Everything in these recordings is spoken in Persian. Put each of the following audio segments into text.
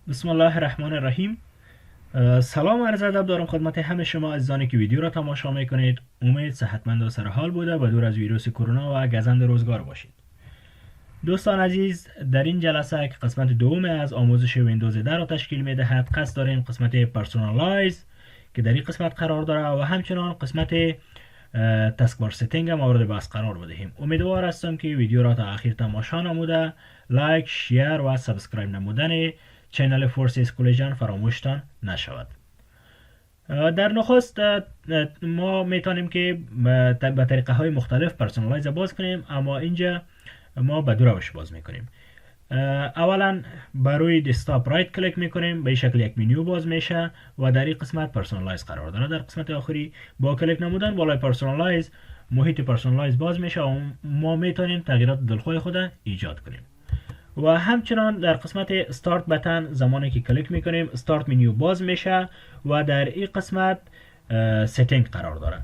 بسم الله الرحمن الرحیم. سلام عرض ادب دارم خدمت همه شما عزیزانی که ویدیو را تماشا میکنید. امید صحتمند و سرحال بوده و دور از ویروس کرونا و گزند روزگار باشید. دوستان عزیز، در این جلسه که قسمت دوم از آموزش ویندوز 10 را تشکیل میدهد، قصد داریم قسمت پرسونالایز که در این قسمت قرار داره و همچنان قسمت تسکبار ستینگ مورد بحث قرار بدهیم. امیدوار هستم که ویدیو را تا آخر تماشا نموده لایک، شیر و سابسکرایب نمودن چینل فورسیس کلیجان فراموشتان نشود. در نخست ما میتونیم که به طریقه های مختلف پرسونالایز باز کنیم، اما اینجا ما به دو روش باز میکنیم. اولا بر روی دسکتاپ رایت کلیک میکنیم، به این شکل یک منیو باز میشه و در این قسمت پرسونالایز قرار داره. در قسمت آخری با کلیک نمودن بالای پرسونالایز محیط پرسونالایز باز میشه و ما میتونیم تغییرات دلخواه خود ایجاد کنیم. و همچنان در قسمت استارت بتن زمانی که کلیک میکنیم استارت منیو باز میشه و در این قسمت ستینگ قرار داره.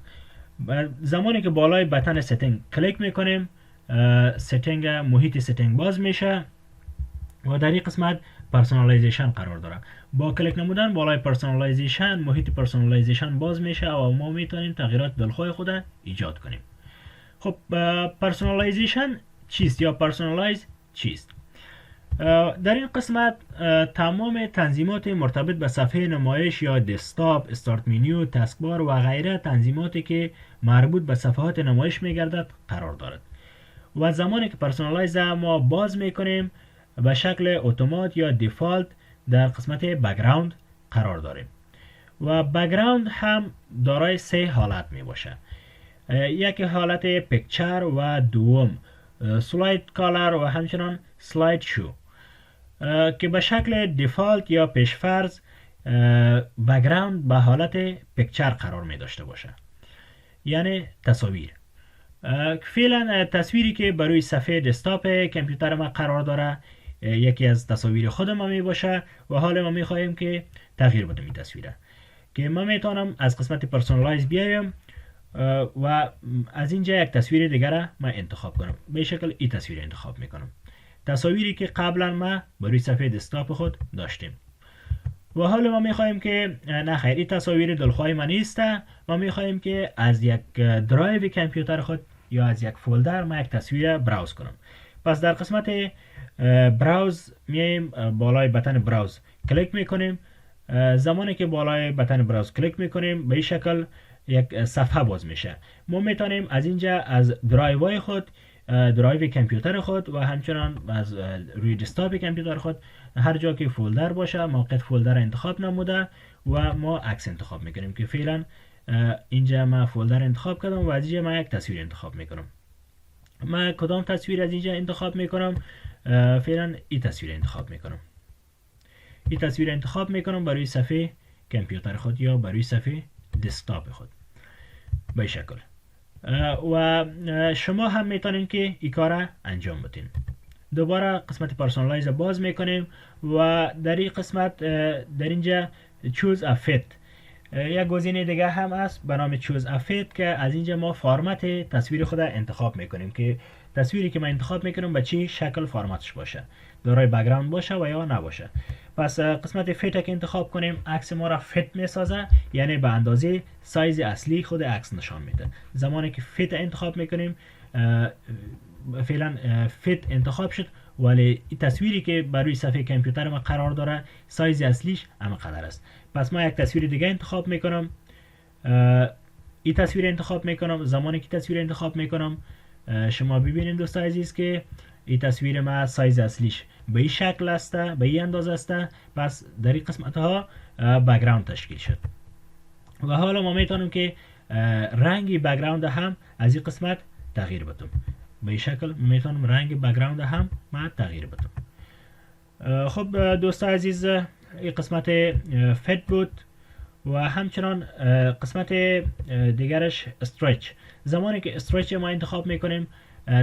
زمانی که بالای بتن ستینگ کلیک میکنیم ستینگ محیط ستینگ باز میشه و در این قسمت پرسونالایزیشن قرار داره. با کلیک نمودن بالای پرسونالایزیشن محیط پرسونالایزیشن باز میشه و ما میتونیم تغییرات دلخواه خود ایجاد کنیم. خب پرسونالایزیشن چیست یا پرسونالایز چیست؟ در این قسمت تمام تنظیمات مرتبط به صفحه نمایش یا دسکتاپ، استارت منیو، تسکبار و غیره تنظیماتی که مربوط به صفحات نمایش میگردد قرار دارد. و زمانی که پرسونالایز ما باز میکنیم به شکل اتومات یا دیفالت در قسمت بک‌گراند قرار داریم و بک‌گراند هم دارای سه حالت می باشه. یک حالت پیکچر و دوم سلاید کالر و همچنان سلاید شو که به شکل دیفالت یا پیشفرض بک‌گراند به حالت پیکچر قرار می داشته باشه، یعنی تصاویر. فعلا تصویری که بروی صفحه دسکتاپ کامپیوتر ما قرار داره یکی از تصاویر خود ما می باشه و حال ما می خواهیم که تغییر بدیم این تصویره که ما میتونم از قسمت پرسونالایز بیایم و از اینجا یک تصویر دیگر ما انتخاب کنم. به شکل این تصویر انتخاب میکنم، تصاویری که قبلا ما بروی صفحه دسکتاپ خود داشتیم. و حالا ما میخواهیم که نه خیر این تصاویر دلخواه ما نیسته، ما میخواهیم که از یک درایو کامپیوتر خود یا از یک فولدر ما یک تصویر براوز کنم. پس در قسمت براوز میایم بالای بتن براوز کلیک میکنیم. زمانی که بالای بتن براوز کلیک میکنیم به این شکل یک صفحه باز میشه. ما میتونیم از اینجا از درایوهای خود، درایو کامپیوتر خود و همچنان از روی دسکتاپ کامپیوتر خود هر جا که فولدر باشه موقع فولدر انتخاب نموده و ما عکس انتخاب میکنیم که فعلا اینجا ما فولدر انتخاب کردم و از اینجا ما یک تصویر انتخاب میکنم. ما کدام تصویر از اینجا انتخاب میکنم؟ فعلا این تصویر انتخاب میکنم. این تصویر انتخاب میکنم برای صفحه کامپیوتر خود یا برای صفحه دسکتاپ خود به شکل. و شما هم میتونین که این کار انجام بدین. دوباره قسمت پرسونالایز باز میکنیم و در این قسمت در اینجا choose a fit یک گزینه دیگه هم است به نام choose a fit که از اینجا ما فرمت تصویر خود انتخاب میکنیم که تصویری که ما انتخاب میکنیم به چی شکل فرمتش باشه، دارای بک‌گراند باشه و یا نباشه. پس قسمت فیت که انتخاب کنیم عکس ما را فیت میسازه، یعنی به اندازه سایز اصلی خود عکس نشان میده. زمانی که فیت انتخاب میکنیم فعلا فیت انتخاب شد ولی این تصویری که بر صفحه کامپیوتر ما قرار داره سایز اصلیش همینقدر است. پس ما یک تصویر دیگه انتخاب میکنم، این تصویر انتخاب میکنم. زمانی که تصویر انتخاب میکنم شما ببینید دوست عزیز که این تصویر ما سایز اصلیش به این شکل است، به این اندازه است. پس در این قسمت ها بک‌گراند تشکیل شد و حالا ما میتونیم که رنگ بک‌گراند هم از این قسمت تغییر بدم. به این شکل میتونم رنگ بک‌گراند هم ما تغییر بدم. خب دوست عزیز این قسمت فت بود و همچنان قسمت دیگرش استرچ. زمانی که استرچ ما انتخاب میکنیم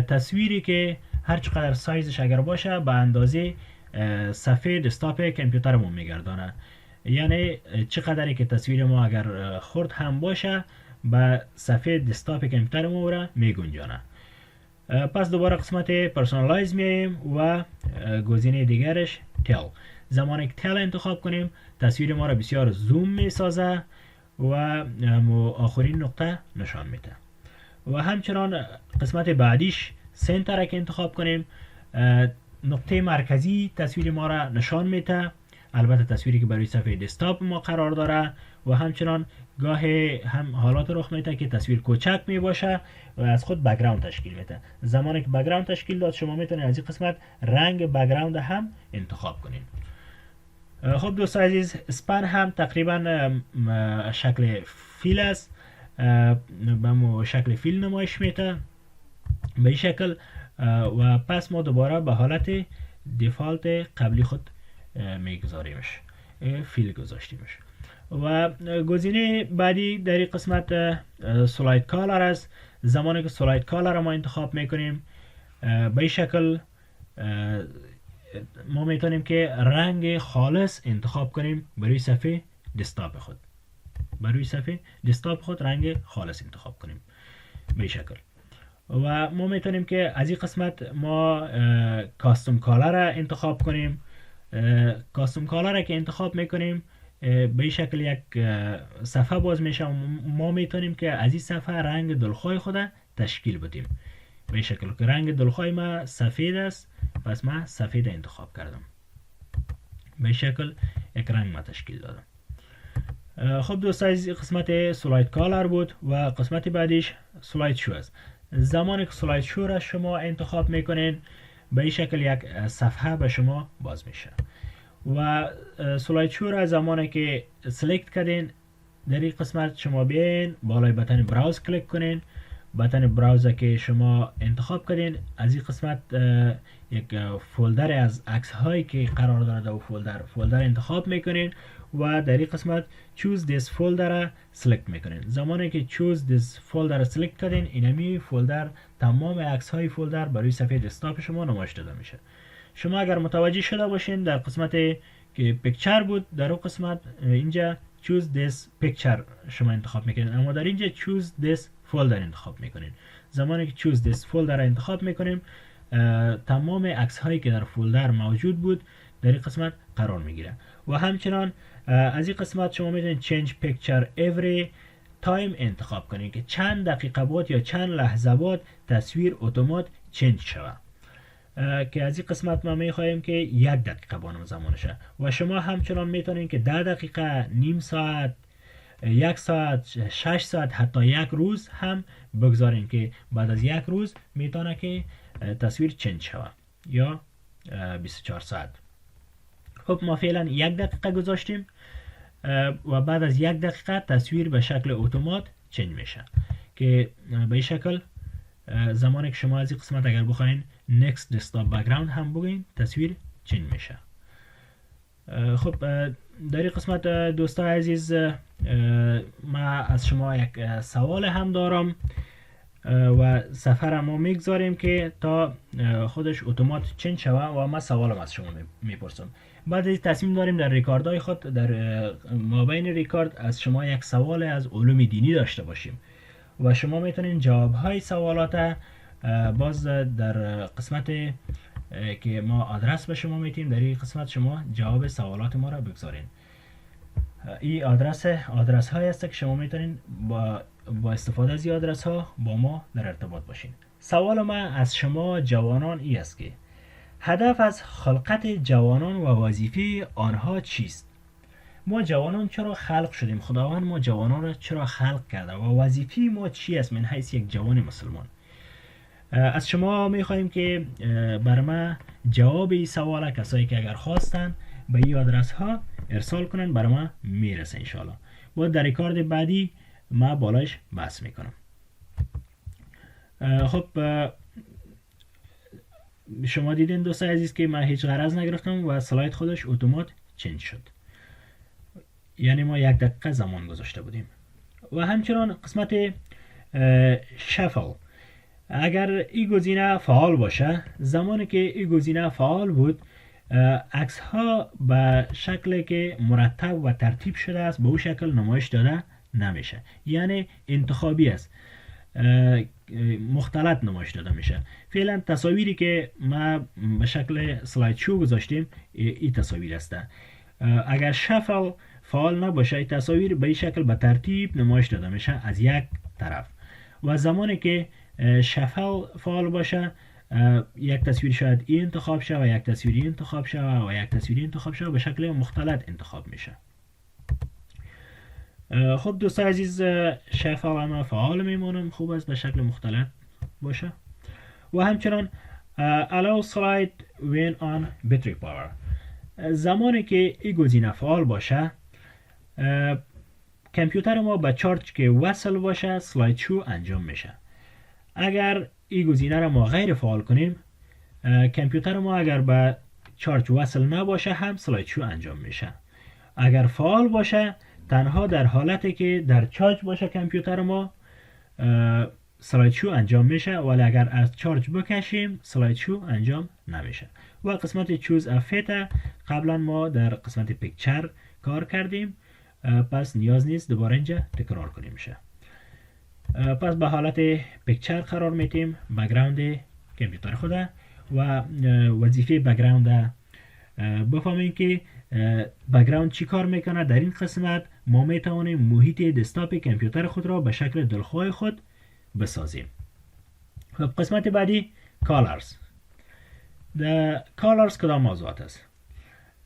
تصویری که هر چقدر سایزش اگر باشه به اندازه صفحه دسکتاپ کامپیوترمون میگردانه، یعنی چقدری که تصویر ما اگر خرد هم باشه به صفحه دسکتاپ کامپیوترمون را میگنجانه. پس دوباره قسمت پرسونالایز میایم و گزینه دیگرش تل. زمانی که تل انتخاب کنیم تصویر ما را بسیار زوم می سازه و آخرین نقطه نشان میده. و همچنان قسمت بعدیش سنتر که انتخاب کنیم نقطه مرکزی تصویر ما را نشان میده، البته تصویری که برای صفحه دسکتاپ ما قرار داره. و همچنان گاهی هم حالات رخ میده که تصویر کوچک می باشه و از خود بک‌گراند تشکیل میده. زمانی که بک‌گراند تشکیل داد شما میتونید از این قسمت رنگ بک‌گراند هم انتخاب کنید. خب دوستان عزیز، اسپن هم تقریبا شکل فیل است، به شکل فیل نمایش میده به این شکل. و پس ما دوباره به حالت دیفالت قبلی خود میگذاریمش، فیل گذاشتیمش. و گزینه بعدی در این قسمت سلاید کالر است. زمانی که سلاید کالر را ما انتخاب میکنیم به این شکل ما میتونیم که رنگ خالص انتخاب کنیم برای صفحه دسکتاپ خود. برای صفحه دسکتاپ خود رنگ خالص انتخاب کنیم به این شکل. و ما میتونیم که از این قسمت ما کاستوم کالر را انتخاب کنیم. کاستوم کالر را که انتخاب میکنیم به این شکل یک صفحه باز میشه و ما میتونیم که از این صفحه رنگ دلخواه خود تشکیل بدیم به این شکل که رنگ دلخواه ما سفید است، پس من سفید انتخاب کردم. به این شکل یک رنگ ما تشکیل دادم. خب دوستان عزیز، قسمت سلاید کالر بود و قسمت بعدیش سلاید شو است. زمانی که سلاید شو را شما انتخاب میکنین به این شکل یک صفحه به شما باز میشه و سلاید شو را زمانی که سلیکت کردین در این قسمت شما بیاین بالای بتن براوز کلیک کنین. بتن براوز که شما انتخاب کردین از این قسمت یک فولدر از عکس هایی که قرار داره در فولدر انتخاب میکنین و در این قسمت choose this folder را سلیکت میکنین. زمانی که choose this folder را سلیکت کردین اینمی فولدر تمام عکس های فولدر برای صفحه دسکتاپ شما نمایش داده میشه. شما اگر متوجه شده باشین در قسمت که پیکچر بود در اون قسمت اینجا choose this picture شما انتخاب میکنین، اما در اینجا choose this folder انتخاب میکنین. زمانی که choose this folder را انتخاب میکنیم تمام عکس هایی که در فولدر موجود بود در این قسمت قرار میگیره. و همچنان از این قسمت شما میتونید change picture every time انتخاب کنین که چند دقیقه بعد یا چند لحظه بعد تصویر اتومات چنج شود. که از این قسمت ما میخواهیم که 1 دقیقه بانم زمانشه و شما همچنان میتونین که 10 دقیقه، نیم ساعت، 1 ساعت، 6 ساعت، حتی 1 روز هم بگذارین که بعد از 1 روز میتونه که تصویر چنج شود یا 24 ساعت. خب ما فعلا 1 دقیقه گذاشتیم و بعد از 1 دقیقه تصویر به شکل اتومات چنج میشه که به این شکل زمانی که شما از این قسمت اگر بخواین next desktop background هم بگین تصویر چنج میشه. خب در این قسمت دوستان عزیز ما از شما یک سوال هم دارم و سفر ما میگذاریم که تا خودش اتومات چنج شوه و ما سوالم از شما میپرسم. بعد از تصمیم داریم در ریکاردهای خود در مابین ریکارد از شما یک سوال از علوم دینی داشته باشیم و شما میتونین جوابهای سوالات باز در قسمت که ما آدرس به شما میتیم در این قسمت شما جواب سوالات ما را بگذارین. این آدرس های است که شما میتونین با استفاده از این آدرس ها با ما در ارتباط باشین. سوال ما از شما جوانان ای است که هدف از خلقت جوانان و وظیفه آنها چیست؟ ما جوانان چرا خلق شدیم؟ خداوند ما جوانان را چرا خلق کرده و وظیفه ما چی است من حیث یک جوان مسلمان؟ از شما میخواهیم که بر ما جواب این سوال کسایی که اگر خواستن به این آدرس ها ارسال کنن بر ما میرسه انشالله. با در ریکارد بعدی ما بالایش بحث میکنم. خب شما دیدین دوستان عزیز که من هیچ غرض نگرفتم و سلاید خودش اتومات چنج شد، یعنی ما 1 دقیقه زمان گذاشته بودیم. و همچنان قسمت شفل اگر این گزینه فعال باشه، زمانی که این گزینه فعال بود عکس ها به شکلی که مرتب و ترتیب شده است به اون شکل نمایش داده نمیشه، یعنی انتخابی است. مختلط نمایش داده میشه. فعلا تصاویری که ما به شکل سلاید شو گذاشتیم این تصاویر است. اگر شفل فعال نباشه این تصاویر به این شکل به ترتیب نمایش داده میشه از یک طرف و زمانی که شفل فعال باشه یک تصویر شاید این انتخاب شود و یک تصویر انتخاب شود و یک تصویر انتخاب شود به شکل مختلط انتخاب میشه. خب دوستان عزیز شفل اما فعال میمونم، خوب است به شکل مختلط باشه. و همچنان allow slide when on battery power، زمانی که این گزینه فعال باشه کامپیوتر ما به چارج که وصل باشه سلاید شو انجام میشه. اگر این گزینه را ما غیر فعال کنیم کامپیوتر ما اگر به چارج وصل نباشه هم سلاید شو انجام میشه. اگر فعال باشه تنها در حالتی که در چارج باشه کامپیوتر ما سلاید شو انجام میشه، ولی اگر از چارج بکشیم سلاید شو انجام نمیشه. و قسمت چوز افیت قبلا ما در قسمت پیکچر کار کردیم، پس نیاز نیست دوباره اینجا تکرار کنیم میشه. پس به حالت پیکچر قرار میتیم بک‌گراند کامپیوتر خود و وظیفه بک‌گراند بفهمیم که بک‌گراند چی کار میکنه. در این قسمت ما میتوانیم محیط دسکتاپ کامپیوتر خود را به شکل دلخواه خود بسازیم. خب قسمت بعدی کالرز. کالرز کدام موضوعات است؟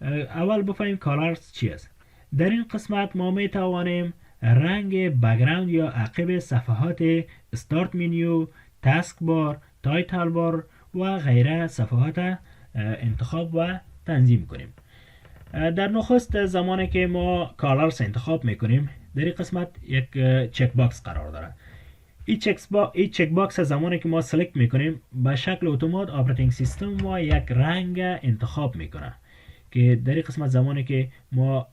اول بفهمیم کالرز چی است. در این قسمت ما می توانیم رنگ بک‌گراند یا عقب صفحات استارت منیو، تاسک بار، تایتل بار و غیره صفحات انتخاب و تنظیم کنیم. در نخست زمانی که ما کالرز انتخاب میکنیم در این قسمت یک چک باکس قرار داره. این چک باکس زمانی که ما سلکت میکنیم به شکل اتومات آپراتینگ سیستم ما یک رنگ انتخاب میکنه که در این قسمت زمانی که ما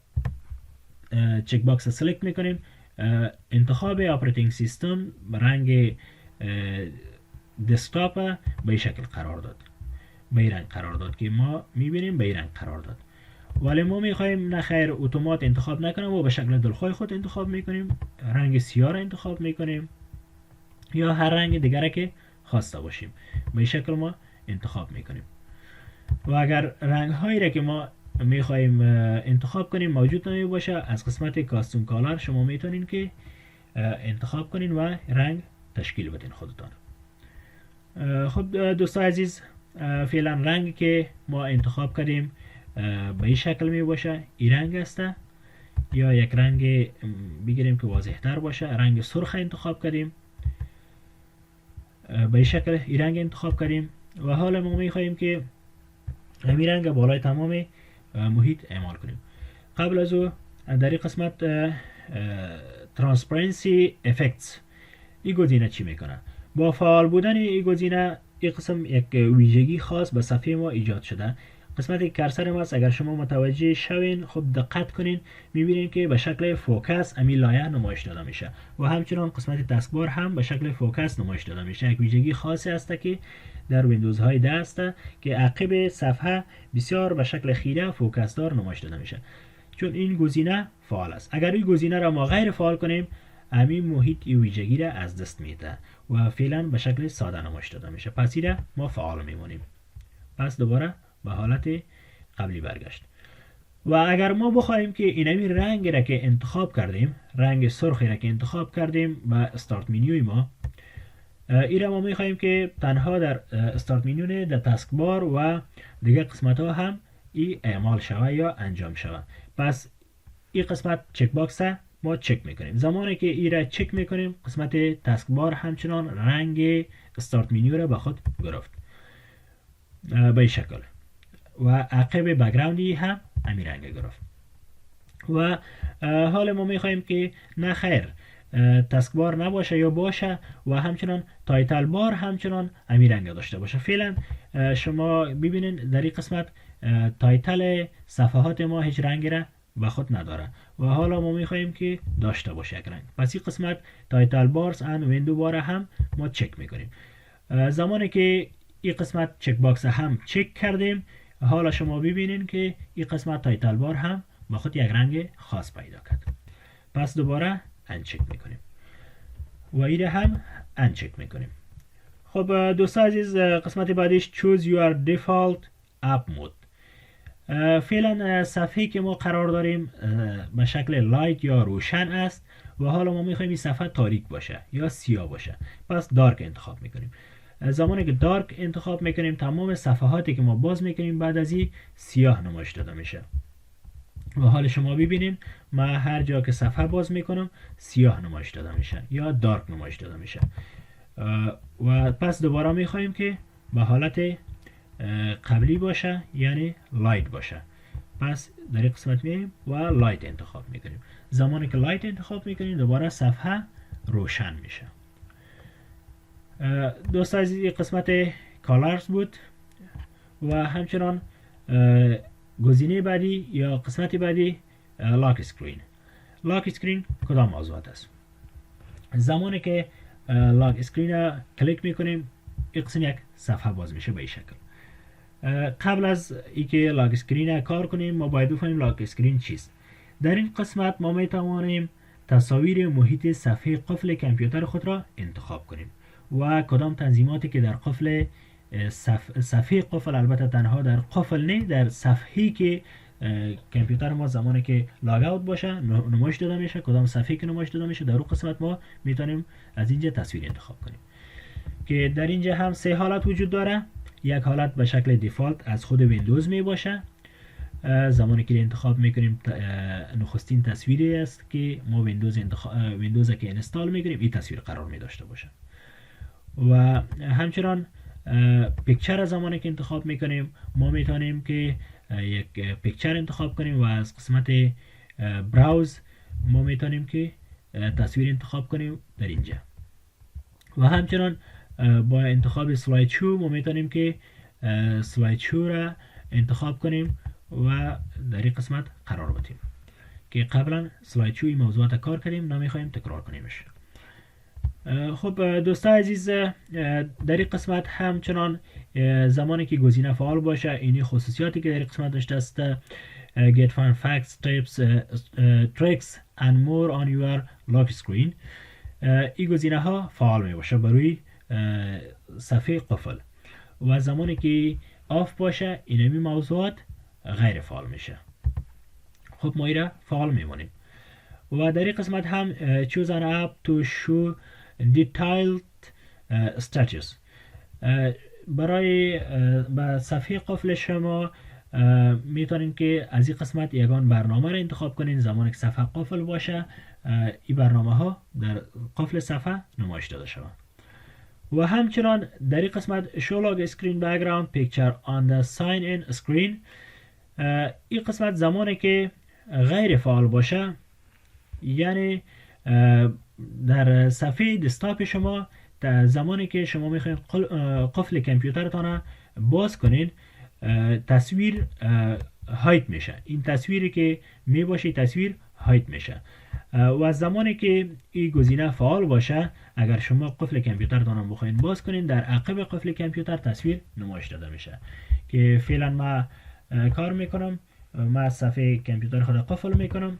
چک باکس سلکت میکنیم انتخاب آپراتینگ سیستم رنگ دسکتاپ به این شکل قرار داد، به این رنگ قرار داد که ما میبینیم به این رنگ قرار داد. ولی ما میخوایم نخیر اتومات انتخاب نکنیم و به شکل دلخواه خود انتخاب میکنیم، رنگ سیاه را انتخاب میکنیم یا هر رنگ دیگری که خواسته باشیم به این شکل ما انتخاب میکنیم. و اگر رنگ هایی را که ما میخوایم انتخاب کنیم موجود نمی باشه از قسمت کاستوم کالر شما میتونین که انتخاب کنین و رنگ تشکیل بدین خودتان. خب دوستان عزیز فعلا رنگی که ما انتخاب کردیم به این شکل می باشه، این رنگ است. یا یک رنگ بگیریم که واضح تر باشه، رنگ سرخ انتخاب کردیم به این شکل این رنگ انتخاب کردیم و حالا ما میخواهیم که همین رنگ بالای تمام محیط اعمال کنیم. قبل از او در این قسمت ترانسپرنسی افکتس این گزینه چی میکنه؟ با فعال بودن این گزینه این قسم یک ویژگی خاص به صفحه ما ایجاد شده. قسمت کرسر ما است، اگر شما متوجه شوین خب دقت کنین میبینین که به شکل فوکس امی لایه نمایش داده میشه و همچنان قسمت تاسک بار هم به شکل فوکس نمایش داده میشه. یک ویژگی خاصی است که در ویندوز های 10 است که عقب صفحه بسیار به شکل خیره فوکس دار نمایش داده میشه چون این گزینه فعال است. اگر این گزینه را ما غیر فعال کنیم همین محیط این ویژگی را از دست میده و فعلا به شکل ساده نمایش داده میشه. پس این ما فعال میمونیم. پس دوباره به حالت قبلی برگشت. و اگر ما بخوایم که اینمی رنگ را که انتخاب کردیم، رنگ سرخی را که انتخاب کردیم و استارت منیوی ما این را ما میخوایم که تنها در استارت منیو در تاسک بار و دیگه قسمت ها هم ای اعمال شوه یا انجام شوه. پس این قسمت چک باکس ما چک میکنیم. زمانی که ای را چک میکنیم قسمت تاسک بار همچنان رنگ استارت منیو را به خود گرفت به این شکل و عقب بک‌گراندی هم همین رنگ گرفت. و حالا ما میخوایم که نه خیر تاسک بار نباشه یا باشه و همچنان تایتل بار همچنان همین رنگ داشته باشه. فعلا شما ببینین در این قسمت تایتل صفحات ما هیچ رنگی را به خود نداره و حالا ما میخوایم که داشته باشه یک رنگ. پس این قسمت تایتل بارز ان ویندو بار هم ما چک میکنیم. زمانی که این قسمت چک باکس هم چک کردیم حالا شما ببینین که این قسمت تایتل بار هم با خود یک رنگ خاص پیدا کرد. پس دوباره انچک میکنیم. و این هم انچک میکنیم. خب دوستان عزیز، قسمت بعدیش choose your default app mode. فعلا صفحه که ما قرار داریم به شکل لایت یا روشن است و حالا ما میخوایم این صفحه تاریک باشه یا سیاه باشه، پس دارک انتخاب میکنیم. زمانی که دارک انتخاب میکنیم تمام صفحاتی که ما باز میکنیم بعد از این سیاه نمایش داده میشه و حال شما ببینین من هر جا که صفحه باز میکنم سیاه نمایش داده میشه یا دارک نمایش داده میشه و پس دوباره میخوایم که به حالت قبلی باشه یعنی لایت باشه. پس در این قسمت میایم و لایت انتخاب میکنیم. زمانی که لایت انتخاب میکنیم دوباره صفحه روشن میشه. دوست عزیز این قسمت کالرز بود و همچنان گزینه بعدی یا قسمت بعدی لاک اسکرین. لاک اسکرین کدام موضوعات است؟ زمانی که لاک اسکرین را کلیک میکنیم این قسم یک صفحه باز میشه به این شکل. قبل از اینکه لاک اسکرین کار کنیم ما باید بفهمیم لاک اسکرین چیست. در این قسمت ما میتوانیم تصاویر محیط صفحه قفل کامپیوتر خود را انتخاب کنیم و کدام تنظیماتی که در قفل صفحه قفل، البته تنها در قفل نه، در صفحه‌ای که کامپیوتر ما زمانی که لاگ اوت باشه نمایش داده میشه، کدام صفحه‌ای که نمایش داده میشه در اون قسمت ما میتونیم از اینجا تصویر انتخاب کنیم که در اینجا هم سه حالت وجود داره. یک حالت به شکل دیفالت از خود ویندوز می باشه. زمانی که انتخاب میکنیم نخستین تصویری است که ما ویندوز که انستال میکنیم این تصویر قرار می داشته باشه. و همچنان پیکچر زمانی که انتخاب میکنیم ما میتونیم که یک پیکچر انتخاب کنیم و از قسمت براوز ما میتونیم که تصویر انتخاب کنیم در اینجا. و همچنان با انتخاب سلاید شو ما میتونیم که سلاید شو را انتخاب کنیم و در این قسمت قرار بدیم که قبلا سلاید شو این موضوعات کار کردیم، نمیخوایم تکرار کنیمش. خب دوستان عزیز، در این قسمت همچنان زمانی که گزینه فعال باشه اینی خصوصیاتی که در این قسمت داشته است get fun facts, tips, tricks and more on your lock screen. این گزینه ها فعال می باشه بروی صفحه قفل و زمانی که آف باشه اینمی موضوعات غیر فعال میشه. خب ما ایره فعال میمونیم و در این قسمت هم choose an app to show detailed status. برای به صفحه قفل شما میتونین که از این قسمت یگان برنامه را انتخاب کنین. زمانی که صفحه قفل باشه این برنامه ها در قفل صفحه نمایش داده شود. و همچنان در این قسمت show log screen background picture on the sign in screen. این قسمت زمانی که غیر فعال باشه یعنی در صفحه دسکتاپ شما در زمانی که شما میخواین قفل کامپیوترتان باز کنین تصویر هایت میشه. این تصویری که میباشه تصویر هایت میشه و زمانی که این گزینه فعال باشه اگر شما قفل کامپیوترتان بخواین باز کنین در عقب قفل کامپیوتر تصویر نمایش داده میشه که فعلا ما کار میکنم. ما صفحه کامپیوتر خود قفل میکنم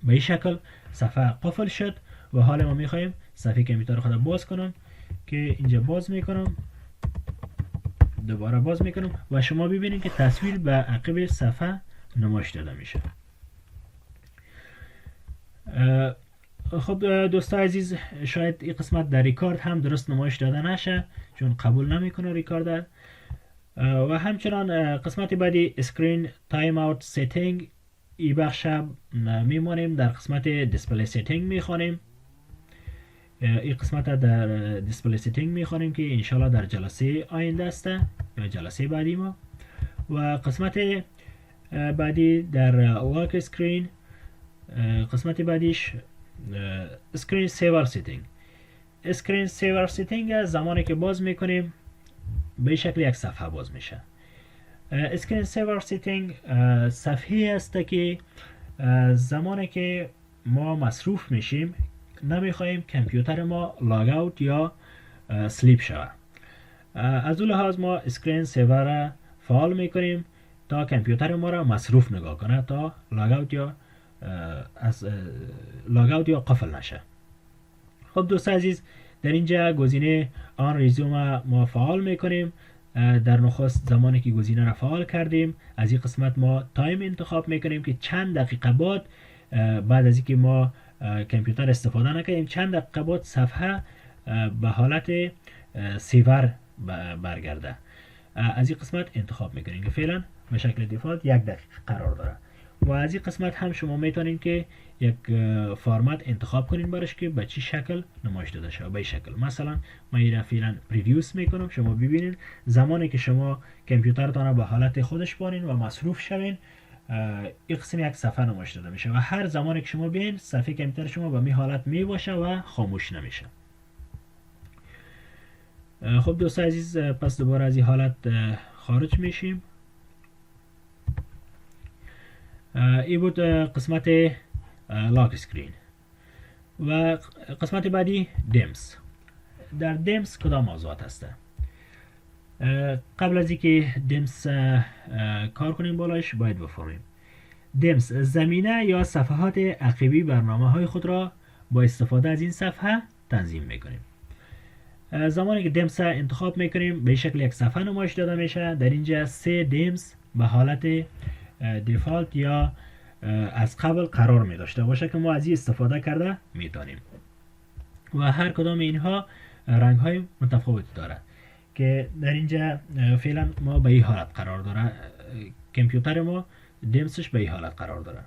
به این شکل صفحه قفل شد و حالا ما میخوایم صفحه کامپیوتر خود باز کنم که اینجا باز میکنم، دوباره باز میکنم و شما ببینید که تصویر به عقب صفحه نمایش داده میشه. خب دوستان عزیز، شاید این قسمت در ریکارد هم درست نمایش داده نشه چون قبول نمیکنه ریکارد. و همچنان قسمت بعدی اسکرین تایم اوت سیتینگ، این بخش میمونیم در قسمت دیسپلی سیتینگ میخوانیم. این قسمت در دیسپلی سیتینگ میخوانیم که انشالله در جلسه آینده است یا جلسه بعدی ما. و قسمت بعدی در لاک اسکرین، قسمت بعدیش اسکرین سیور سیتینگ. اسکرین سیور سیتینگ زمانی که باز میکنیم به شکل یک صفحه باز میشه. اسکرین سیور سیتینگ صفحه است که زمانی که ما مصروف میشیم نمیخوایم کامپیوتر ما لاگ اوت یا سلیپ شود. از اون لحاظ ما اسکرین سیور را فعال میکنیم تا کامپیوتر ما را مصروف نگاه کنه تا لاگ اوت یا قفل نشه. خب دوست عزیز، در اینجا گزینه آن ریزوم ما فعال میکنیم. در نخست زمانی که گزینه را فعال کردیم، از این قسمت ما تایم انتخاب میکنیم که چند دقیقه بعد از اینکه ما کامپیوتر استفاده نکردیم، چند دقیقه بعد صفحه به حالت سیور برگرده. از این قسمت انتخاب میکنیم که فعلا به شکل دیفالت 1 دقیقه قرار داره. و از این قسمت هم شما میتونین که یک فرمت انتخاب کنین برش که به چی شکل نمایش داده شود. به این شکل مثلا من این فعلا پریویوس میکنم. شما ببینین زمانی که شما کامپیوترتان به حالت خودش بانین و مصروف شوین، این قسم یک صفحه نمایش داده میشه و هر زمانی که شما بیاین صفحه کامپیوتر شما به می حالت می باشه و خاموش نمیشه. خب دوست عزیز، پس دوباره از این حالت خارج میشیم. این بود قسمت لاک اسکرین. و قسمت بعدی دیمز. در دیمز کدام موضوعات هسته؟ قبل از اینکه دیمز کار کنیم بالایش باید بفهمیم دیمز زمینه یا صفحات عقبی برنامه های خود را با استفاده از این صفحه تنظیم میکنیم. زمانی که دیمز انتخاب میکنیم به شکل یک صفحه نمایش داده میشه. در اینجا 3 دیمز به حالت دیفالت یا از قبل قرار می داشته باشه که ما از این استفاده کرده میتونیم. و هر کدام اینها رنگ های متفاوتی داره که در اینجا فعلا ما به این حالت قرار داره. کامپیوتر ما دیمزش به این حالت قرار داره،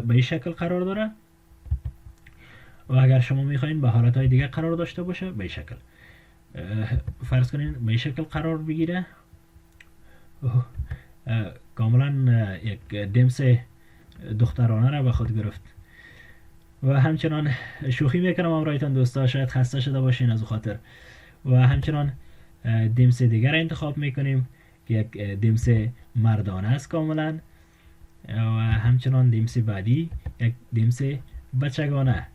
به این شکل قرار داره. و اگر شما میخواین به حالت های دیگه قرار داشته باشه به این شکل، فرض کنین به این شکل قرار بگیره. کاملا یک دیمز دخترانه را به خود گرفت. و همچنان شوخی میکنم امرایتان دوستا، شاید خسته شده باشین از خاطر. و همچنان دیمز دیگر انتخاب میکنیم که یک دیمز مردانه است کاملا. و همچنان دیمز بعدی یک دیمز بچگانه.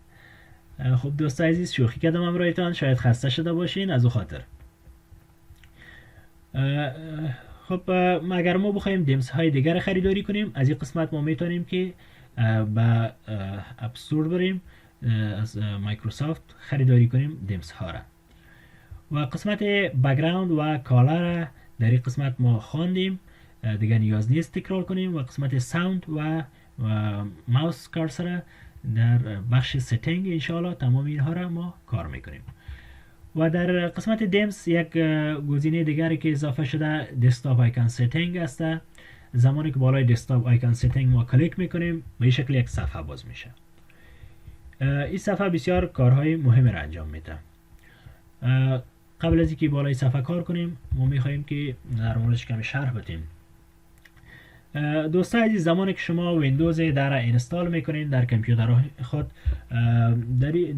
خب دوستا عزیز، شوخی کردم امرایتان، شاید خسته شده باشین از خاطر. خب اگر ما بخوایم دیمز های دیگر خریداری کنیم، از این قسمت ما میتونیم که به اپستور بریم، از مایکروسافت خریداری کنیم دیمز ها را. و قسمت بک‌گراند و کالا را در این قسمت ما خواندیم، دیگر نیاز نیست تکرار کنیم. و قسمت ساوند و ماوس کارسر در بخش ستینگ انشاءالله تمام اینها را ما کار میکنیم. و در قسمت دیمز یک گزینه دیگری که اضافه شده دسکتاپ آیکون ستینگ است. زمانی که بالای دسکتاپ آیکون ستینگ ما کلیک میکنیم به این شکل یک صفحه باز میشه. این صفحه بسیار کارهای مهم را انجام میده. قبل از اینکه بالای صفحه کار کنیم ما میخواهیم که در موردش کمی شرح بدیم. دوستان عزیز، زمانی که شما ویندوز در اینستال میکنین در کامپیوتر خود،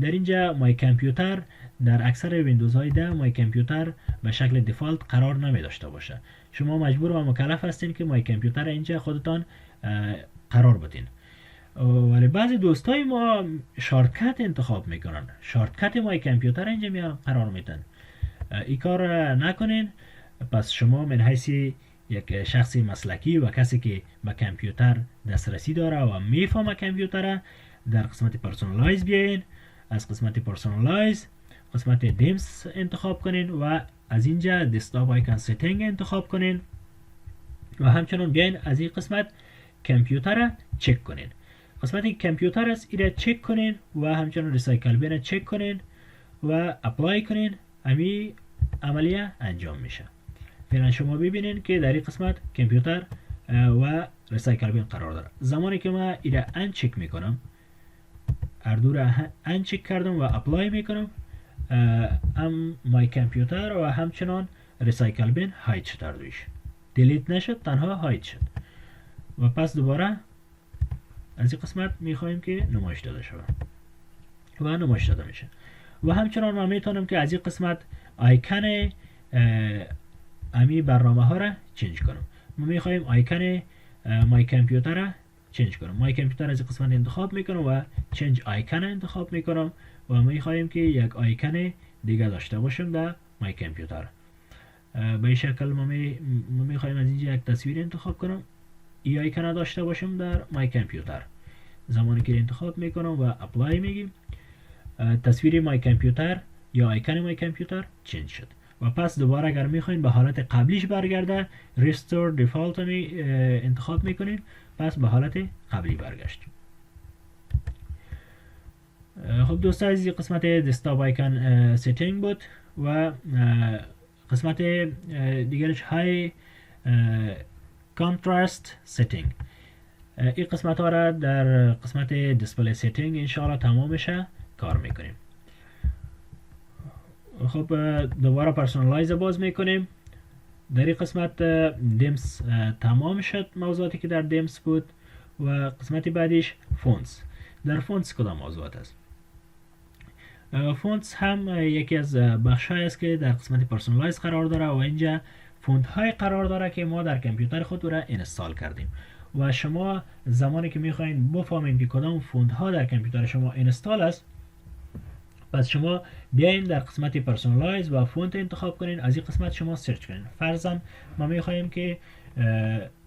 در اینجا مای کامپیوتر در اکثر ویندوز های ده مای کامپیوتر به شکل دیفالت قرار نمی داشته باشه. شما مجبور و مکلف هستین که مای کامپیوتر اینجا خودتان قرار بدین. ولی بعضی دوستای ما شارتکت انتخاب میکنن، شارتکت مای کامپیوتر اینجا میان قرار میدن. این کار نکنین. پس شما من حیث یک شخصی مسلکی و کسی که به کامپیوتر دسترسی داره و میفهمه کامپیوتر، در قسمت پرسونالایز بیاین. از قسمت پرسونالایز قسمت دیمز انتخاب کنین و از اینجا دسکتاپ آیکون ستینگ انتخاب کنین و همچنان بیاین از این قسمت کامپیوتر چک کنین. قسمت کامپیوتر است ایره چک کنین و همچنان ریسایکل بین چک کنین و اپلای کنین. امی عملیه انجام میشه. فعلا شما ببینین که در این قسمت کامپیوتر و ریسایکل بین قرار داره. زمانی که من ایره ان چک میکنم، اردو را ان چک کردم و اپلای میکنم، مای کامپیوتر و همچنان ریسایکل بین هاید شد، اردویش دیلیت نشد، تنها هاید شد. و پس دوباره از این قسمت میخوایم که نمایش داده شود و نمایش داده میشه. و همچنان ما میتونم که از این قسمت آیکن امی برنامه ها را چنج کنم. ما میخوایم آیکن مای کامپیوتر را چنج کنم. مای کامپیوتر از این قسمت انتخاب میکنم و چنج آیکن انتخاب میکنم و میخوایم که یک آیکن دیگه داشته باشم در مای کامپیوتر. به این شکل ما میخوایم از اینجا یک تصویر انتخاب کنم، ای آیکن داشته باشم در مای کامپیوتر. زمانی که انتخاب میکنم و اپلای میگیم، تصویر مای کامپیوتر یا آیکن مای کامپیوتر چنج شد. و پس دوباره اگر میخواین به حالت قبلیش برگرده، ریستور دیفالت می انتخاب میکنین، پس به حالت قبلی برگشتیم. خب دوستان عزیز، قسمت دسکتاپ آیکن سیتینگ بود و قسمت دیگرش های کانتراست سیتینگ. این قسمت ها را در قسمت دیسپلی سیتینگ انشاءالله تمامش کار میکنیم. خب دوباره پرسونالایز باز میکنیم. در این قسمت دیمز تمام شد، موضوعاتی که در دیمز بود. و قسمت بعدیش فونتس. در فونتس کدام موضوعات است؟ فونتس هم یکی از بخش های است که در قسمت پرسونالایز قرار داره و اینجا فونت های قرار داره که ما در کامپیوتر خود را اینستال کردیم و شما زمانی که میخواین بفهمین که کدام فونت ها در کامپیوتر شما اینستال است، پس شما بیاین در قسمت پرسونالایز و فونت انتخاب کنین، از این قسمت شما سرچ کنین. فرضاً ما میخوایم که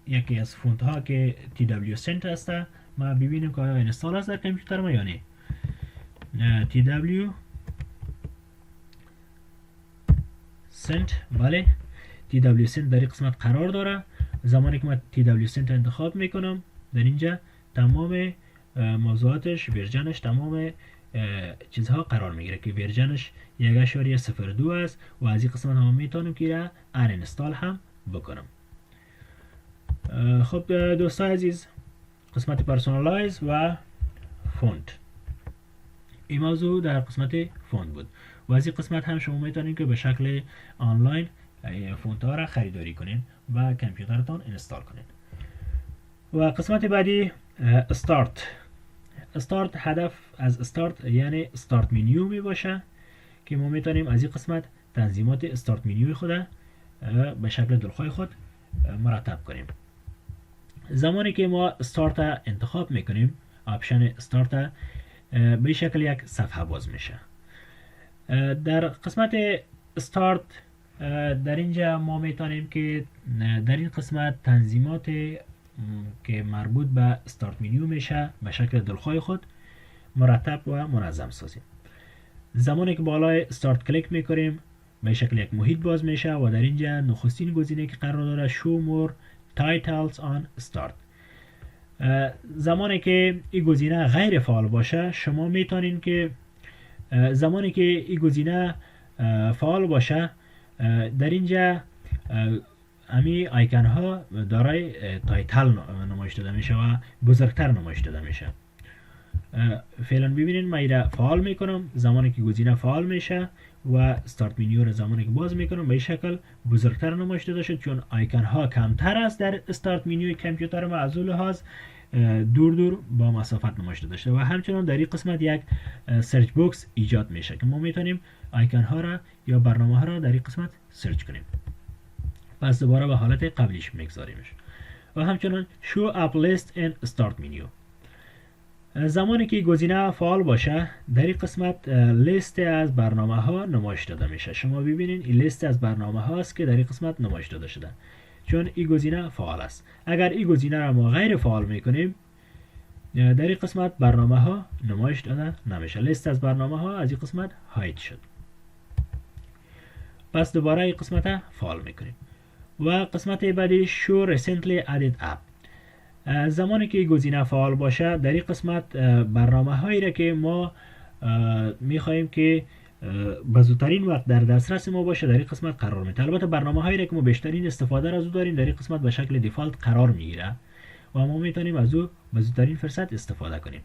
یکی از فونت ها که TW Cent هسته ما ببینیم که آیا اینستال است در کامپیوتر ما یا نه. TW Cent، بله TW Cent در این قسمت قرار داره. زمانی که ما TW Cent انتخاب میکنم، در اینجا تمام موضوعاتش، ورژنش، تمام چیزها قرار میگیره که ورژنش 1.02 است و از این قسمت هم میتونم که را انستال هم بکنم. خب دوستان عزیز، قسمت پرسونالایز و فونت، این موضوع در قسمت فونت بود و از این قسمت هم شما میتونید که به شکل آنلاین فونت ها را خریداری کنین و کامپیوترتان اینستال کنین. و قسمت بعدی استارت. استارت، هدف از استارت یعنی استارت منیو می باشه که ما میتونیم از این قسمت تنظیمات استارت منیو خود به شکل دلخواه خود مرتب کنیم. زمانی که ما استارت انتخاب میکنیم، آپشن استارت به شکل یک صفحه باز میشه. در قسمت استارت در اینجا ما میتونیم که در این قسمت تنظیمات که مربوط به استارت منیو میشه به شکل دلخواه خود مرتب و منظم سازیم. زمانی که بالای استارت کلیک میکنیم به شکل یک محیط باز میشه و در اینجا نخستین گزینه که قرار داره show more titles on start. زمانی که این گزینه غیر فعال باشه، شما میتونین که زمانی که این گزینه فعال باشه در اینجا امی آیکن ها دارای تایتل نمایش داده میشه و بزرگتر نمایش داده میشه. فعلا ببینین من ایره فعال میکنم. زمانی که گزینه فعال میشه و استارت منیو رو زمانی که باز میکنم به این شکل بزرگتر نمایش داده شد، چون آیکن ها کمتر است در استارت منیو کامپیوتر ما، از اون لحاظ دور دور با مسافت نمایش داده شده. و همچنان در این قسمت یک سرچ باکس ایجاد میشه که ما میتونیم آیکن ها را یا برنامه ها را در این قسمت سرچ کنیم. پس دوباره به حالت قبلیش میگذاریمش. و همچنان show up list and start menu. زمانی که گزینه فعال باشه در این قسمت لیست از برنامه ها نمایش داده میشه. شما ببینین این لیست از برنامه هاست که در این قسمت نمایش داده شده، چون این گزینه فعال است. اگر این گزینه را ما غیر فعال میکنیم در این قسمت برنامه ها نمایش داده نمیشه. لیست از برنامه ها از این قسمت هاید شد. پس دوباره این قسمت فعال میکنیم. و قسمت بعدی show recently added app. زمانی که گزینه فعال باشه در این قسمت برنامه هایی را که ما میخواهیم که به زودترین وقت در دسترس ما باشه در این قسمت قرار میده. البته برنامه هایی را که ما بیشترین استفاده را از او داریم در این قسمت به شکل دیفالت قرار میگیره و ما میتونیم از او به زودترین فرصت استفاده کنیم.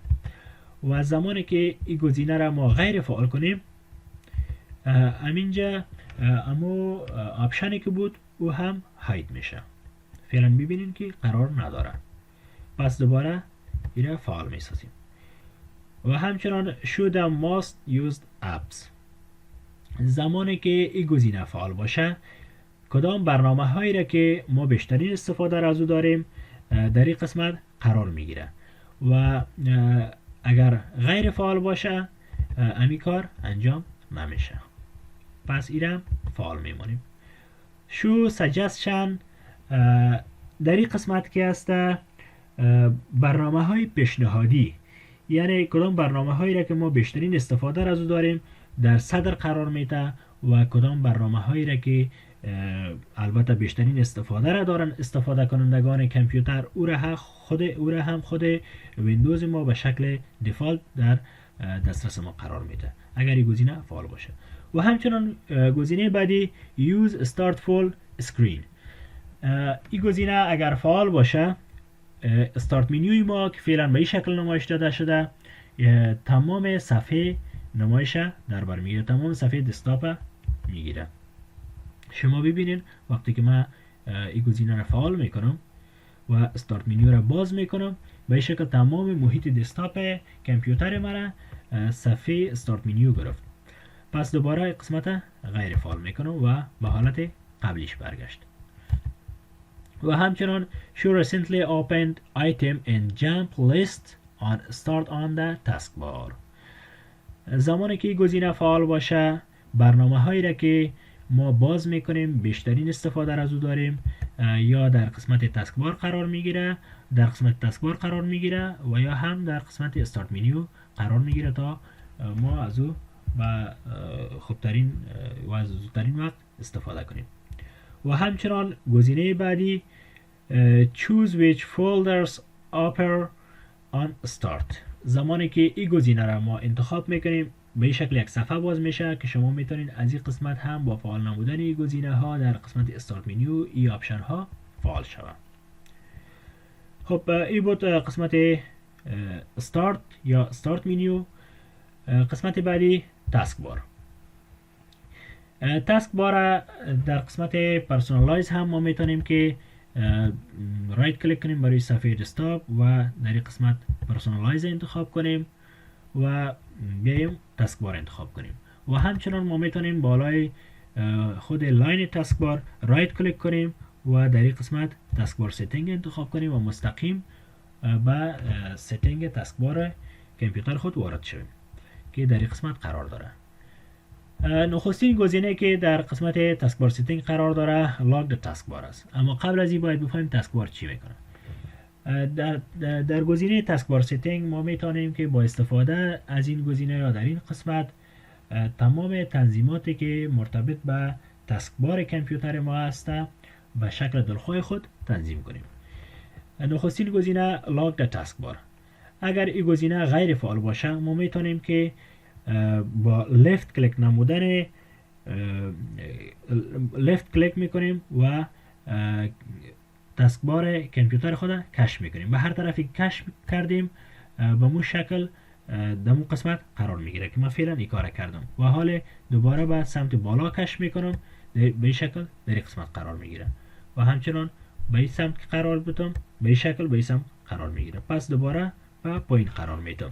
و زمانی که این گزینه را ما غیر فعال کنیم، همینجا امو آپشنی که بود او هم هاید میشه. فعلا ببینین که قرار نداره. پس دوباره این را فعال میسازیم. و همچنان show the most used apps. زمانی که این گزینه فعال باشه کدام برنامه هایی را که ما بیشترین استفاده را از او داریم در این قسمت قرار میگیره و اگر غیر فعال باشه امی کار انجام نمیشه. پس این را فعال میمونیم. show suggestion در این قسمت که هست برنامه های پیشنهادی یعنی کدام برنامه هایی را که ما بیشترین استفاده را از او داریم در صدر قرار میده و کدام برنامه هایی را که البته بیشترین استفاده را دارن استفاده کنندگان کامپیوتر او را هم خود ویندوز ما به شکل دیفالت در دسترس ما قرار میده اگر این گزینه فعال باشه. و همچنان گزینه بعدی Use Start Full Screen. این گزینه اگر فعال باشه استارت منیوی ما که فعلا به این شکل نمایش داده شده تمام صفحه نمایش در بر میگیره، تمام صفحه دسکتاپ میگیره. شما ببینید وقتی که من این گزینه را فعال میکنم و استارت منیو را باز میکنم به این شکل تمام محیط دسکتاپ کامپیوتر مرا صفحه استارت منیو گرفت. پس دوباره قسمت غیر فعال میکنم و به حالت قبلیش برگشت. و همچنان show recently opened item and jump list on start on the taskbar. زمانی که گزینه فعال باشه برنامه هایی را که ما باز میکنیم بیشترین استفاده را از او داریم یا در قسمت تاسکبار قرار میگیره، در قسمت تاسکبار قرار میگیره و یا هم در قسمت استارت منیو قرار میگیره تا ما از او با خوبترین و زودترین وقت استفاده کنیم. و همچنان گزینه بعدی choose which folders appear on start. زمانی که این گزینه را ما انتخاب میکنیم به این شکل یک صفحه باز میشه که شما میتونید از این قسمت هم با فعال نمودن این گزینه ها در قسمت استارت منیو این آپشن ها فعال شود. خب این بود قسمت استارت یا استارت منیو. قسمت بعدی تاسک بار. تاسک بار در قسمت پرسونالایز هم ما میتونیم که رایت کلیک کنیم برای صفحه دسکتاپ و در این قسمت پرسونالایز انتخاب کنیم و بیایم تاسک بار انتخاب کنیم. و همچنان ما میتونیم بالای خود لاین تاسک بار رایت کلیک کنیم و در این قسمت تاسک بار ستینگ انتخاب کنیم و مستقیم به ستینگ تاسک بار کامپیوتر خود وارد شویم که در این قسمت قرار داره. نخستین گزینه که در قسمت تاسک بار ستینگ قرار داره لاگ تاسک بار است. اما قبل از این باید بفهمیم تاسک بار چی میکنه. در گزینه تاسک بار ستینگ ما میتونیم که با استفاده از این گزینه یا در این قسمت تمام تنظیماتی که مرتبط به تاسک بار کامپیوتر ما هست به شکل دلخواه خود تنظیم کنیم. نخستین گزینه لاگ تاسک بار. اگر این گزینه غیر فعال باشه ما میتونیم که با لفت کلیک نمودن لفت کلیک میکنیم و تاسک بار کامپیوتر خود کش میکنیم. به هر طرفی کش کردیم به مو شکل در مو قسمت قرار میگیره که من فعلا این کار کردم و حال دوباره به سمت بالا کش میکنم به این شکل در این قسمت قرار میگیره و همچنان به این سمت قرار بدم به این شکل به این سمت قرار میگیره. پس دوباره به پایین قرار میدم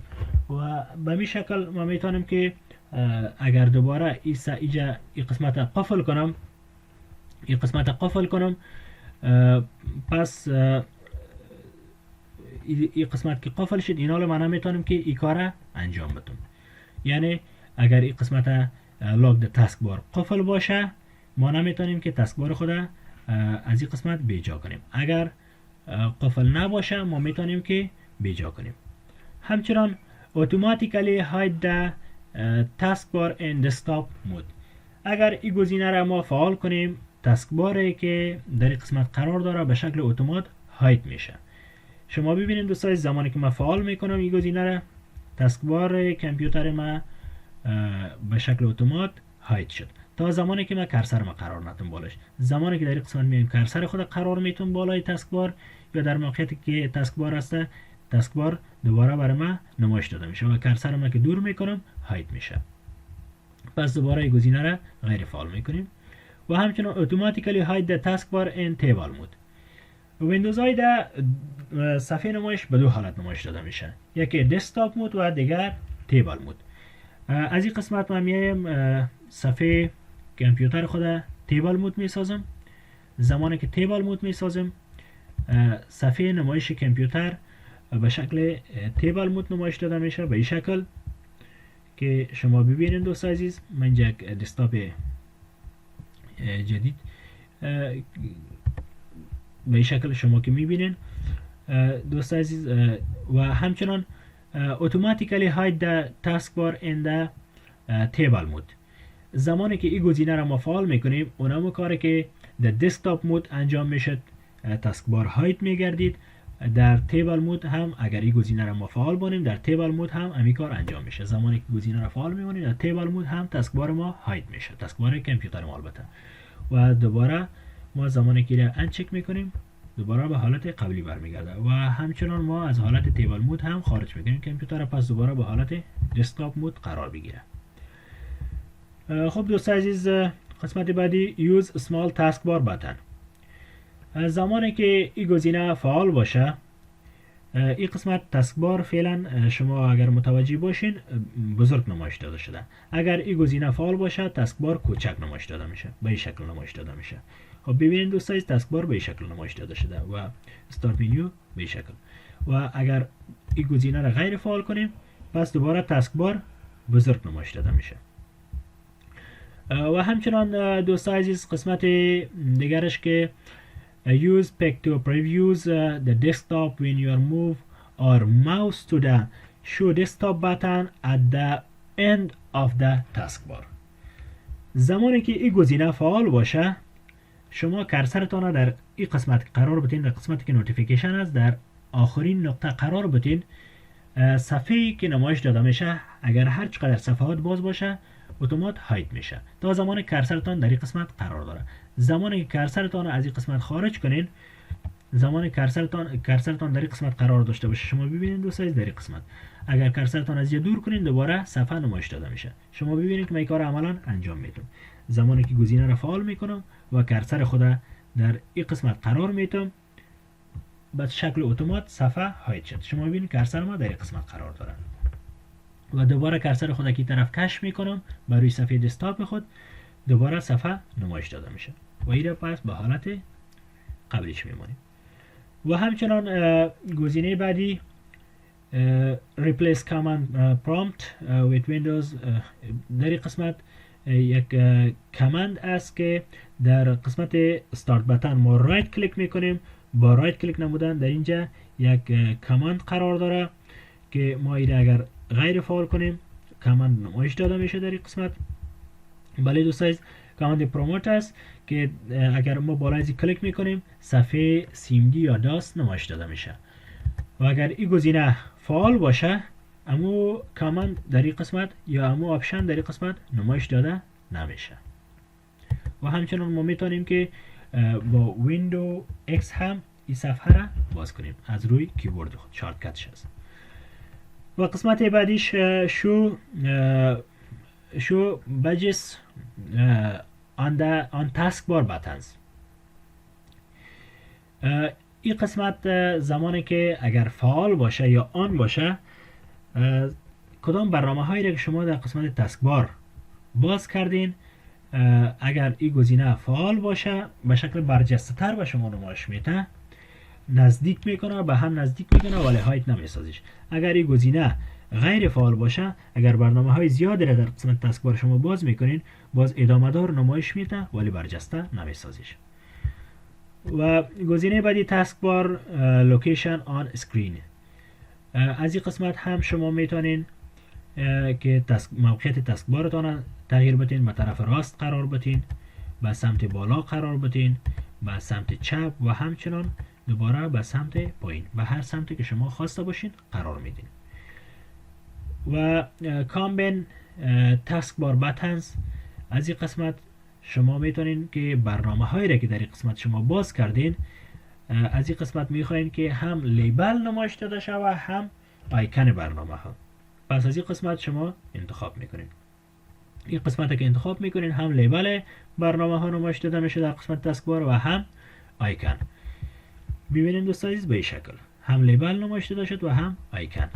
و به این شکل ما میتونم که اگر دوباره این قسمت قفل کنم پس این قسمت که قفل شد این حال من میتونم که این کار انجام بدم. یعنی اگر این قسمت لاگ تاسک بار قفل باشه ما نمیتونیم که تاسک بار خود از این قسمت بیجا کنیم. اگر قفل نباشه ما میتونیم که بیجا کنیم. همچنان automatically hide the taskbar in desktop mode. اگر این گزینه را ما فعال کنیم تاسک باری که در این قسمت قرار داره به شکل اتومات هاید میشه. شما ببینید دوستان زمانی که من فعال میکنم این گزینه را تاسک بار کامپیوتر ما به شکل اتومات هاید شد تا زمانی که من کرسر ما قرار ندم بالاش. زمانی که در این قسمت میایم کرسر خود قرار میتونم بالای تاسک بار یا در موقعیتی که تاسک بار هست تاسک بار دوباره برای من نمایش داده میشه و کرسر ما که دور میکنم هاید میشه. پس دوباره این گزینه را غیر فعال میکنیم و همچنان automatically hide the taskbar in table mode. ویندوز های در صفحه نمایش به دو حالت نمایش داده میشه، یکی دسکتاپ مود و دیگر تیبل مود. از این قسمت ما میایم صفحه کامپیوتر خود تیبل مود میسازم. زمانی که تیبل مود میسازم صفحه نمایش کامپیوتر به شکل تیبل مود نمایش داده میشه به این شکل که شما ببینید دوست عزیز. من یک دسکتاپ جدید به این شکل شما که میبینین دوست عزیز و همچنان automatically hide the taskbar in the table mode. زمانی که این گزینه را ما فعال میکنیم اونم کاری که در دسکتاپ مود انجام میشه تاسکبار هایت میگردید. در تیبل مود هم اگر این گزینه را ما فعال بانیم در تیبل مود هم همین کار انجام میشه. زمانی که گزینه را فعال میکنیم در تیبل مود هم تاسکبار ما هایت میشه، تاسکبار کامپیوتر ما البته. و دوباره ما زمانی که را انچک میکنیم دوباره به حالت قبلی برمیگرده و همچنان ما از حالت تیبل مود هم خارج میکنیم کامپیوتر پس دوباره به حالت دسکتاپ مود قرار بگیره. خب دوستان عزیز، قسمت بعدی یوز اسمال تاسکبار بتن. زمانی که این گزینه فعال باشه این قسمت تاسکبار فعلا شما اگر متوجه باشین بزرگ نمایش داده شده. اگر این گزینه فعال باشه تاسکبار کوچک نمایش داده میشه، به این شکل نمایش داده میشه. خب ببینید دوستان تاسکبار به این شکل نمایش داده شده و استارت منیو به این شکل. و اگر این گزینه را غیر فعال کنیم پس دوباره تاسکبار بزرگ نمایش داده میشه. و همچنان دوستان عزیز قسمت دیگرش که use pick to previews the desktop when you move or mouse to the show desktop button at the end of the taskbar. زمانی که این گزینه فعال باشه شما کرسرتان را در این قسمت قرار بدین، در قسمتی که نوتیفیکیشن است در آخرین نقطه قرار بدین. صفحه‌ای که نمایش داده میشه اگر هر چقدر صفحات باز باشه اتومات هایت میشه تا زمان کرسرتان در این قسمت قرار داره. زمانی که کرسرتان از این قسمت خارج کنین، زمانی کرسرتان در این قسمت قرار داشته باشه شما ببینید دوستان در این قسمت اگر کرسرتان از دور کنین دوباره صفحه نمایش داده میشه. شما ببینید که من این کار عملا انجام میدم. زمانی که گزینه را فعال میکنم و کرسر خود در این قسمت قرار میدم به شکل اتومات صفحه هایت شد. شما ببینید کرسر ما در این قسمت قرار داره و دوباره کرسر خود کی طرف کش میکنم بر روی صفحه دسکتاپ خود دوباره صفحه نمایش داده میشه و این را پس به حالت قبلیش میمونیم. و همچنان گزینه بعدی replace command prompt with windows. در این قسمت یک کامند است که در قسمت استارت بتن ما رایت کلیک میکنیم. با رایت کلیک نمودن در اینجا یک کامند قرار داره که ما این اگر غیر فعال کنیم کامند نمایش داده میشه در این قسمت. بله دوستان کامند پروموت است که اگر ما بالای از کلیک میکنیم صفحه CMD یا داست نمایش داده میشه و اگر این گزینه فعال باشه امو کامند در این قسمت یا امو آپشن در این قسمت نمایش داده نمیشه. و همچنان ما میتونیم که با ویندو X هم این صفحه را باز کنیم از روی کیبورد خود، شارت کتش است. و قسمت بعدیش شو badges on taskbar buttons. این قسمت زمانی که اگر فعال باشه یا آن باشه کدام برنامه هایی را که شما در قسمت تاسکبار باز کردین اگر این گزینه فعال باشه به شکل برجسته تر به شما نمایش میده، نزدیک میکنه به هم نزدیک میکنه ولی هایت نمیسازیش. اگر این گزینه غیر فعال باشه اگر برنامه های زیادی را در قسمت تاسکبار شما باز میکنین باز ادامه دار نمایش میده ولی برجسته نمیسازیش. و گزینه بعدی تاسکبار لوکیشن آن اسکرین. از این قسمت هم شما میتونین که موقعیت تاسکبارتان تغییر بدین، به طرف راست قرار بدین، به سمت بالا قرار بدین، به سمت چپ و همچنان دوباره به سمت پایین، به هر سمتی که شما خواسته باشین قرار میدین. و کامبین تاسکبار بتنز. از این قسمت شما میتونین که برنامه هایی را که در این قسمت شما باز کردین از این قسمت میخواین که هم لیبل نمایش داده شود و هم آیکن برنامه ها. پس از این قسمت شما انتخاب میکنین. این قسمت که انتخاب میکنین هم لیبل برنامه ها نمایش داده میشه در قسمت تاسکبار و هم آیکن. ببینید دوستان عزیز به این شکل هم لیبل نمایش داده شد و هم آیکن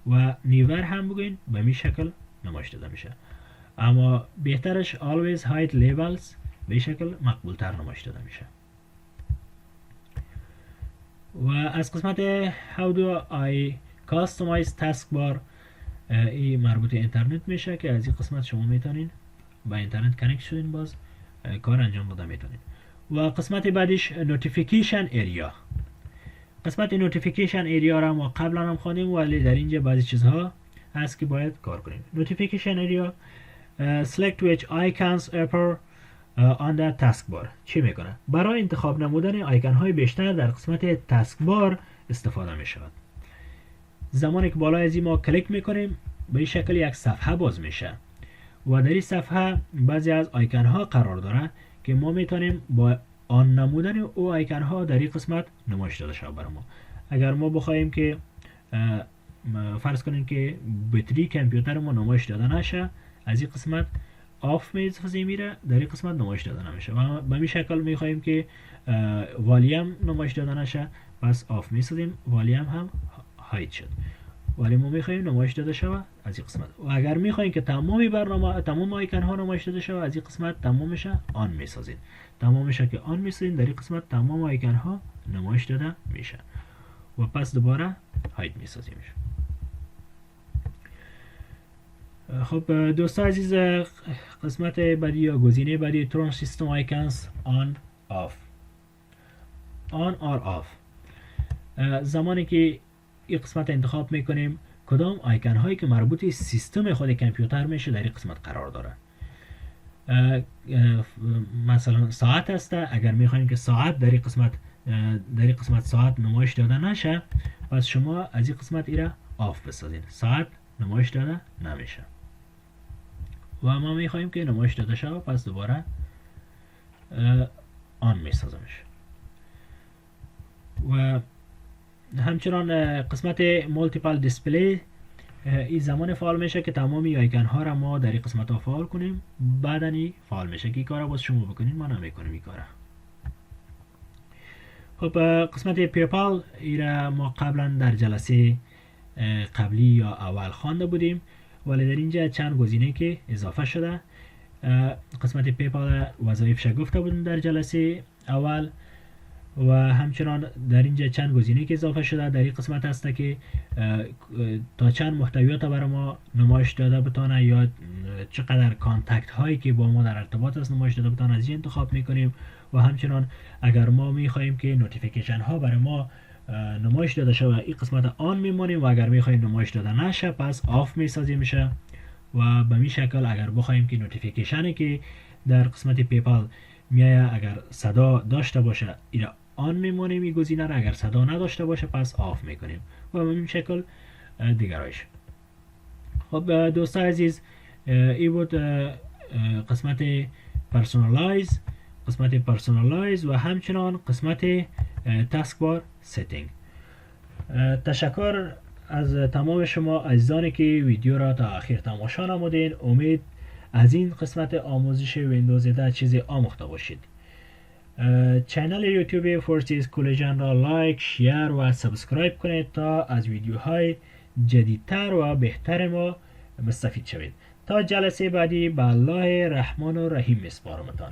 و نیور هم بگوین به این شکل نمایش داده میشه. اما بهترش always hide labels به شکل مقبول تر نمایش داده میشه. و از قسمت how do I customize taskbar این مربوط اینترنت میشه که از این قسمت شما میتونین با اینترنت کانکت شدین باز کار انجام داده میتونین. و قسمت بعدیش notification area. قسمت نوتیفیکیشن ایریا را ما قبلا هم خواندیم ولی در اینجا بعضی چیزها هست که باید کار کنیم. نوتیفیکیشن ایریا select which icons appear on the taskbar. چی میکنه؟ برای انتخاب نمودن آیکن های بیشتر در قسمت تاسکبار استفاده می شود. زمانی که بالای از این ما کلیک میکنیم به این شکل یک صفحه باز میشه و در این صفحه بعضی از آیکن ها قرار داره که ما میتونیم با آن نمودن او آیکن ها در این قسمت نمایش داده شود برای ما. اگر ما بخوایم که فرض کنیم که بطری کامپیوتر ما نمایش داده نشه، از این قسمت آف میره، در این قسمت نمایش داده نمیشه و به این شکل میخوایم که والیوم نمایش داده نشه، پس آف میسازیم، والیوم هم هاید شد، ولی ما میخوایم نمایش داده شود از این قسمت. و اگر میخوایم که تمام آیکن ها نمایش داده شود از این قسمت تمامش آن میسازید. تمامش که آن میسازید در این قسمت تمام آیکن ها نمایش داده میشه و پس دوباره هاید میسازیمش. خب دوستان عزیز، قسمت بعدی یا گزینه بعدی تران سیستم آیکنز آن آف. آن آر آف. زمانی که این قسمت انتخاب میکنیم کدام آیکن هایی که مربوط سیستم خود کامپیوتر میشه در این قسمت قرار داره. مثلا ساعت هسته، اگر میخوایم که ساعت در این قسمت ساعت نمایش داده نشه، پس شما از این قسمت ایره آف بسازید، ساعت نمایش داده نمیشه و ما میخوایم که نمایش داده شه، پس دوباره آن میسازمش. و همچنان قسمت مولتیپل دیسپلی این زمان فعال میشه که تمامی آیکن ها را ما در این قسمت ها فعال کنیم، بعدنی فعال میشه که این کار باز شما بکنید، ما نمیکنیم این کار. خب قسمت پیپال ایره ما قبلا در جلسه قبلی یا اول خوانده بودیم، ولی در اینجا چند گزینه که اضافه شده. قسمت پیپال وظایفش گفته بودیم در جلسه اول و همچنان در اینجا چند گزینه که اضافه شده در این قسمت هسته که تا چند محتویات برای ما نمایش داده بتانه یا چقدر کانتکت هایی که با ما در ارتباط است نمایش داده بتانه از این انتخاب میکنیم. و همچنان اگر ما میخواهیم که نوتیفیکیشن ها برای ما نمایش داده شده این قسمت آن میمونیم و اگر میخواهیم نمایش داده نشه پس آف میسازیم میشه. و به این شکل اگر بخوایم که نوتیفیکیشنی که در قسمت پیپال میایه اگر صدا داشته باشه اینا آن میمونیم این گزینه را، اگر صدا نداشته باشه پس آف میکنیم و به این شکل دیگرایش. خب دوستان عزیز، این بود قسمت پرسونالایز و همچنان قسمت تاسکبار سیتینگ. تشکر از تمام شما عزیزانی که ویدیو را تا آخر تماشا نمودین. امید از این قسمت آموزش ویندوز 10 چیزی آموخته باشید. چینل یوتیوب فورسیز کولجن را لایک، شیر و سابسکرایب کنید تا از ویدیوهای جدیدتر و بهتر ما مستفید شوید. تا جلسه بعدی به الله رحمان و رحیم میسپارمتان.